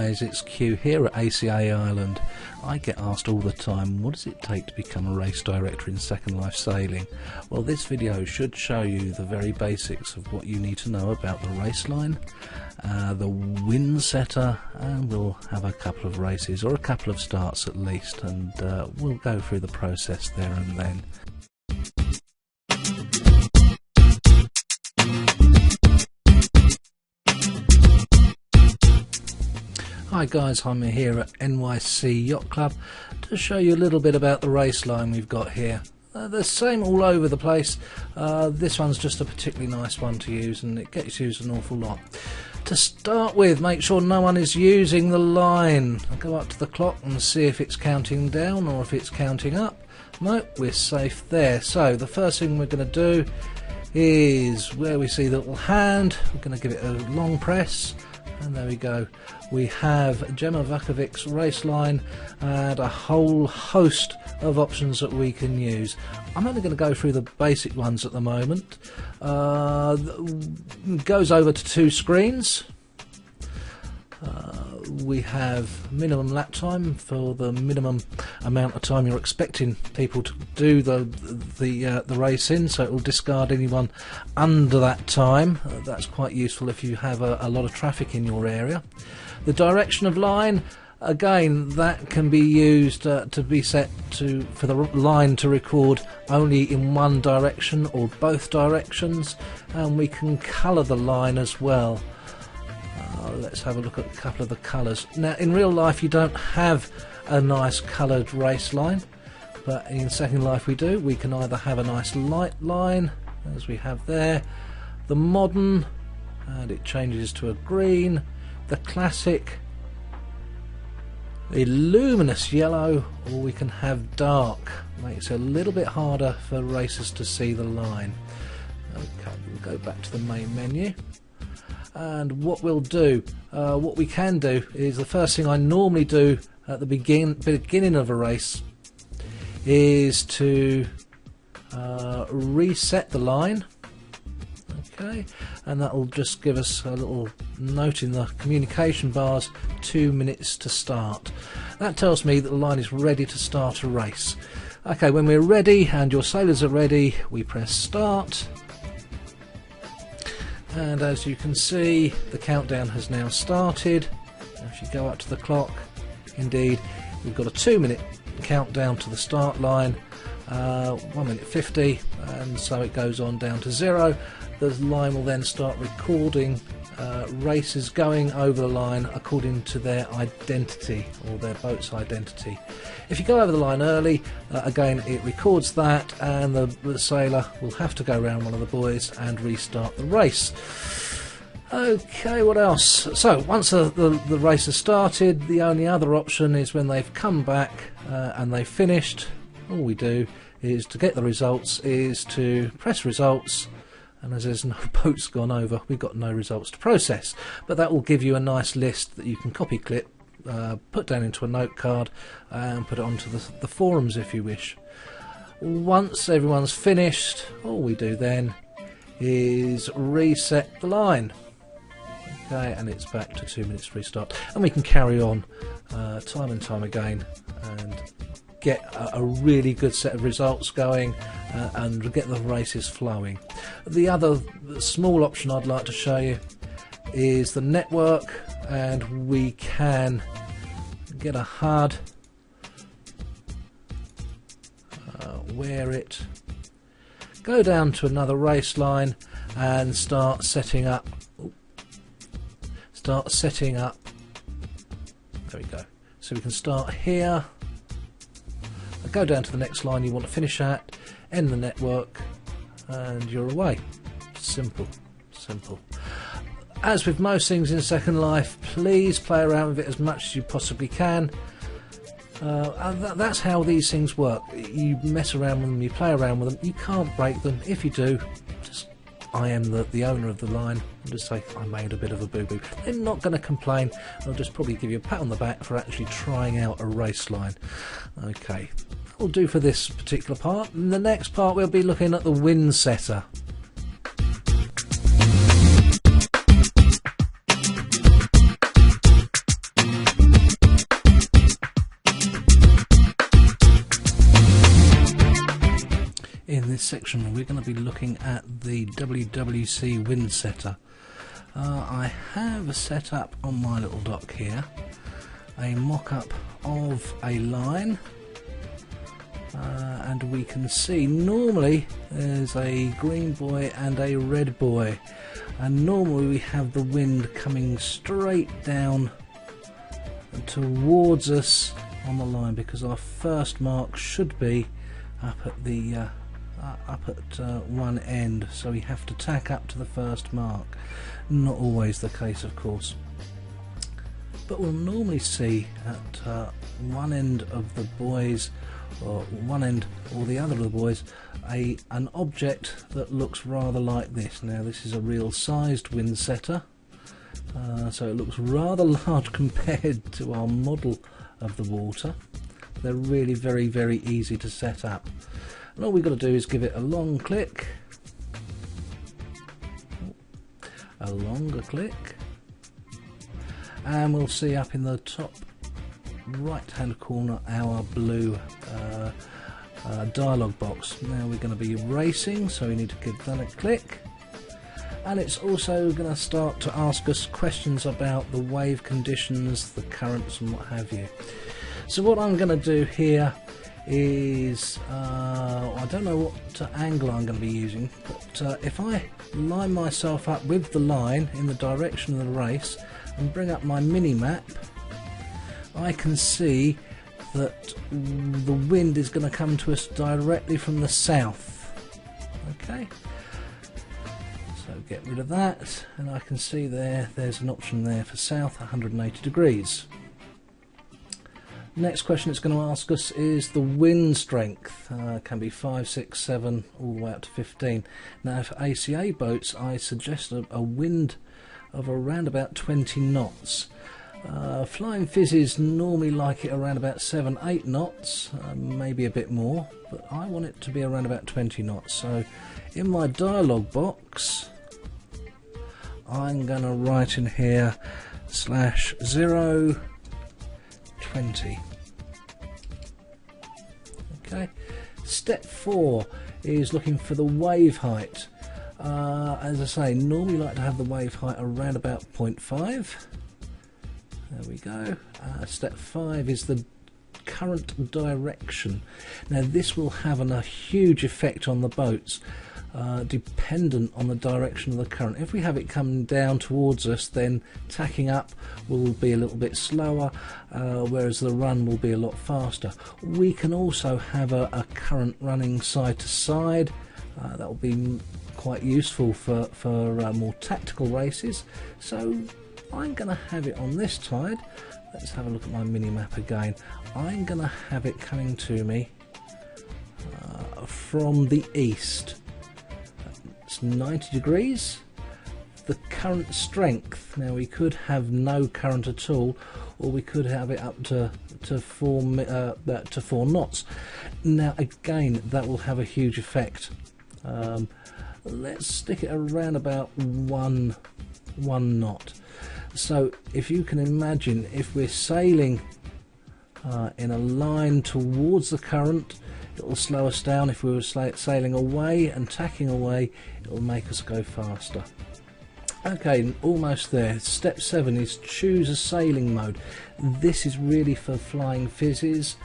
guys, it's Q here at ACA Ireland. I get asked all the time, what does it take to become a race director in Second Life sailing? Well, this video should show you the very basics of what you need to know about the race line, the wind setter, and we'll have a couple of races, or a couple of starts at least, and we'll go through the process there and then. Hi guys, I'm here at NYC Yacht Club to show you a little bit about the race line we've got here. The same all over the place. This one's just a particularly nice one to use, and it gets used an awful lot. To start with, make sure no one is using the line. I'll go up to the clock and see if it's counting down or if it's counting up. No, we're safe there. So the first thing we're going to do is where we see the little hand, we're going to give it a long press. And there we go. We have Gemma Vukovic's race line and a whole host of options that we can use. I'm only going to go through the basic ones at the moment. Goes over to 2 screens. We have minimum lap time for the minimum amount of time you're expecting people to do the race in, so it will discard anyone under that time. That's quite useful if you have a lot of traffic in your area. The direction of line, again, that can be used to be set for the line to record only in one direction or both directions, and we can colour the line as well. Let's have a look at a couple of the colours. Now, in real life you don't have a nice coloured race line, but in Second Life we do. We can either have a nice light line, as we have there, the modern, and it changes to a green, the classic, the luminous yellow, or we can have dark. Makes it a little bit harder for racers to see the line. Okay, we'll go back to the main menu. And what we'll do, what we can do, is the first thing I normally do at the beginning of a race is to reset the line. Okay, and that will just give us a little note in the communication bars, 2 minutes to start. That tells me that the line is ready to start a race. Okay, when we're ready and your sailors are ready, we press start. And as you can see, the countdown has now started. If you go up to the clock, indeed, we've got a 2-minute countdown to the start line, 1 minute 50, and so it goes on down to 0. The line will then start recording races going over the line according to their identity, or their boat's identity. If you go over the line early, again it records that, and the sailor will have to go around one of the buoys and restart the race. Okay, what else? So once the race has started, the only other option is when they've come back and they've finished. All we do is, to get the results, is to press results. And as there's no boats gone over, we've got no results to process. But that will give you a nice list that you can copy clip, put down into a note card, and put it onto the forums if you wish. Once everyone's finished, all we do then is reset the line. Okay, and it's back to 2 minutes restart. And we can carry on time and time again and get a really good set of results going and get the races flowing. The other small option I'd like to show you is the network, and we can get a HUD, wear it, go down to another race line and start setting up. There we go. So we can start here, go down to the next line you want to finish at, end the network, and you're away. Simple, simple. As with most things in Second Life, please play around with it as much as you possibly can. That's how these things work. You mess around with them, you play around with them, you can't break them. If you do, just I am the owner of the line, and just say I made a bit of a boo-boo. They're not going to complain. They'll just probably give you a pat on the back for actually trying out a race line. Okay, that'll do for this particular part. In the next part we'll be looking at the wind setter. section we're going to be looking at the WWC wind setter. I have set up on my little dock here a mock-up of a line, and we can see normally there's a green buoy and a red buoy, and normally we have the wind coming straight down towards us on the line, because our first mark should be up at the one end, so we have to tack up to the first mark. Not always the case, of course, but we'll normally see at one end of the buoys, or one end or the other of the buoys, an object that looks rather like this. Now this is a real sized wind setter, so it looks rather large compared to our model of the water. They're really very easy to set up, and all we've got to do is give it a long click, a longer click, and we'll see up in the top right hand corner our blue dialog box. Now we're going to be racing, so we need to give that a click, and it's also going to start to ask us questions about the wave conditions, the currents and what have you. So what I'm going to do here is, I don't know what angle I'm going to be using, but if I line myself up with the line in the direction of the race and bring up my mini map, I can see that the wind is going to come to us directly from the south. Okay, so get rid of that, and I can see there's an option there for south, 180 degrees. Next question it's going to ask us is the wind strength. Can be 5, 6, 7, all the way up to 15. Now for ACA boats I suggest a wind of around about 20 knots. Flying Fizzes normally like it around about 7, 8 knots, maybe a bit more, but I want it to be around about 20 knots. So in my dialog box I'm going to write in here /0 20. Okay. Step 4 is looking for the wave height. As I say, normally like to have the wave height around about 0.5. There we go. Step 5 is the current direction. Now this will have a huge effect on the boats, dependent on the direction of the current. If we have it coming down towards us, then tacking up will be a little bit slower, whereas the run will be a lot faster. We can also have a current running side to side. That will be quite useful for more tactical races. So I'm going to have it on this tide. Let's have a look at my mini map again. I'm going to have it coming to me from the east. It's 90 degrees. The current strength, now we could have no current at all, or we could have it up to 4 knots. Now again, that will have a huge effect. Let's stick it around about one knot. So if you can imagine, if we're sailing in a line towards the current, it will slow us down. If we were sailing away and tacking away, it will make us go faster. Okay, almost there. Step 7 is choose a sailing mode. This is really for Flying Fizzes.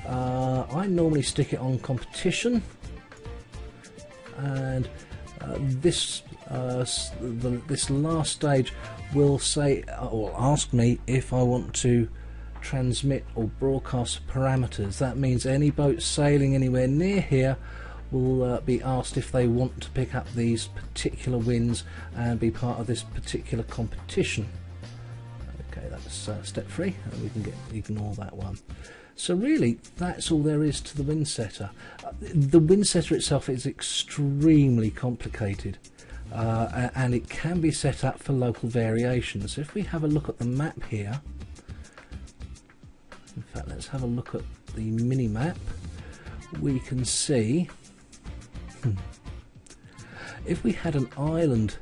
I normally stick it on competition, and this last stage will say, or ask me if I want to transmit or broadcast parameters. That means any boat sailing anywhere near here will be asked if they want to pick up these particular winds and be part of this particular competition. Okay, that's step 3, and we can ignore that one. So really, that's all there is to the wind setter. The wind setter itself is extremely complicated, and it can be set up for local variations. If we have a look at the map here, in fact let's have a look at the mini map, we can see if we had an island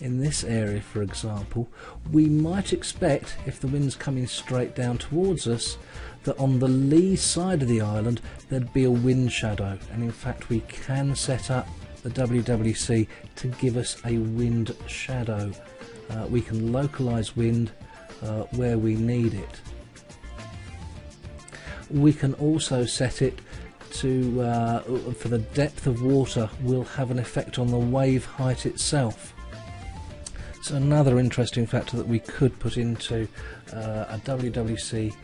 in this area, for example, we might expect, if the wind's coming straight down towards us, that on the lee side of the island there'd be a wind shadow, and in fact we can set up the WWC to give us a wind shadow. We can localize wind where we need it. We can also set it to for the depth of water will have an effect on the wave height itself. So another interesting factor that we could put into a WWC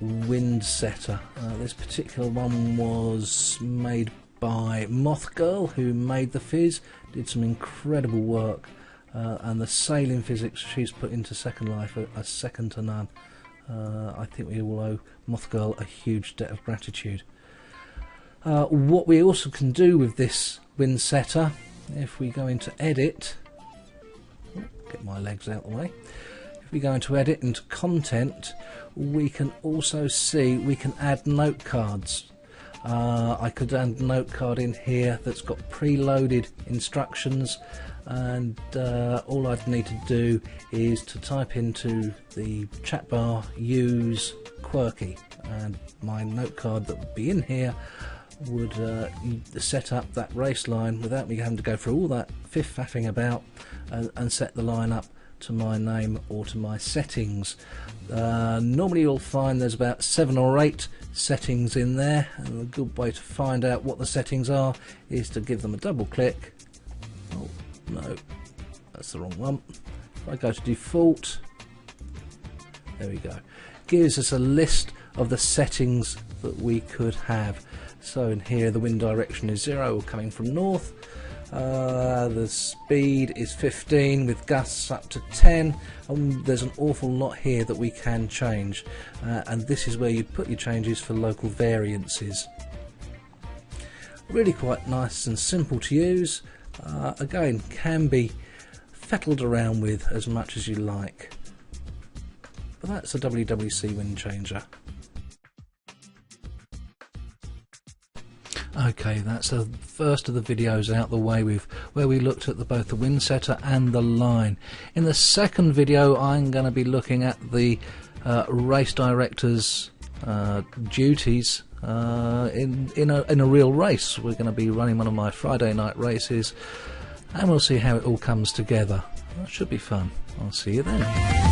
wind setter. This particular one was made by Moth Girl, who made the fizz, did some incredible work, and the sailing physics she's put into Second Life are second to none. I think we all owe Moth Girl a huge debt of gratitude. What we also can do with this wind setter, if we go into edit, get my legs out of the way, if we go into edit, into content, we can also see we can add note cards. I could add a note card in here that's got preloaded instructions, and all I'd need to do is to type into the chat bar use quirky, and my note card that would be in here would set up that race line without me having to go through all that faffing about and set the line up to my name or to my settings. Normally you'll find there's about 7 or 8 settings in there, and a good way to find out what the settings are is to give them a double click. Oh no, that's the wrong one. If I go to default, there we go, gives us a list of the settings that we could have. So in here the wind direction is 0 coming from north, the speed is 15 with gusts up to 10, and there's an awful lot here that we can change, and this is where you put your changes for local variances. Really quite nice and simple to use, again can be fettled around with as much as you like, but that's a WWC wind changer. Okay, that's the first of the videos out the way where we looked at both the wind setter and the line. In the second video I'm going to be looking at the race director's duties in a real race. We're going to be running one of my Friday night races, and we'll see how it all comes together. That should be fun. I'll see you then.